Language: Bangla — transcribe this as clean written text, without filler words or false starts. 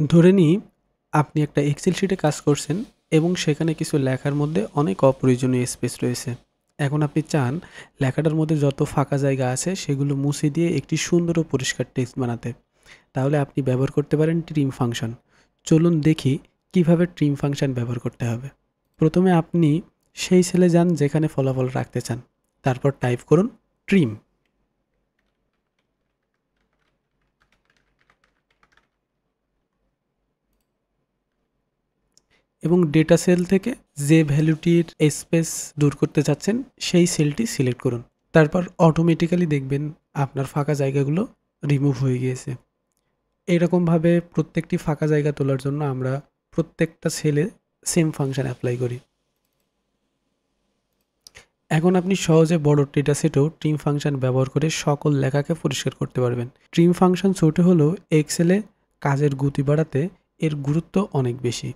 ধরে নিই আপনি একটা এক্সেল শিটে কাজ করছেন এবং সেখানে কিছু লেখার মধ্যে অনেক অপ্রয়োজনীয় স্পেস রয়েছে। এখন আপনি চান লেখাটার মধ্যে যত ফাঁকা জায়গা আছে সেগুলো মুছে দিয়ে একটি সুন্দর ও পরিষ্কার টেক্সট বানাতে। তাহলে আপনি ব্যবহার করতে পারেন ট্রিম ফাংশন। চলুন দেখি কিভাবে ট্রিম ফাংশন ব্যবহার করতে হবে। প্রথমে আপনি সেই সেলে যান যেখানে ফলাফল রাখতে চান। তারপর টাইপ করুন ট্রিম এবং ডেটা সেল থেকে যে ভ্যালুটির স্পেস দূর করতে চাচ্ছেন সেই সেলটি সিলেক্ট করুন। তারপর অটোমেটিক্যালি দেখবেন আপনার ফাঁকা জায়গাগুলো রিমুভ হয়ে গিয়েছে। এরকমভাবে প্রত্যেকটি ফাঁকা জায়গা তোলার জন্য আমরা প্রত্যেকটা সেলে সেম ফাংশন অ্যাপ্লাই করি। এখন আপনি সহজে বড় ডেটা সেটেও ট্রিম ফাংশন ব্যবহার করে সকল লেখাকে পরিষ্কার করতে পারবেন। ট্রিম ফাংশন ছোট হলেও এক্সেলে কাজের গতি বাড়াতে এর গুরুত্ব অনেক বেশি।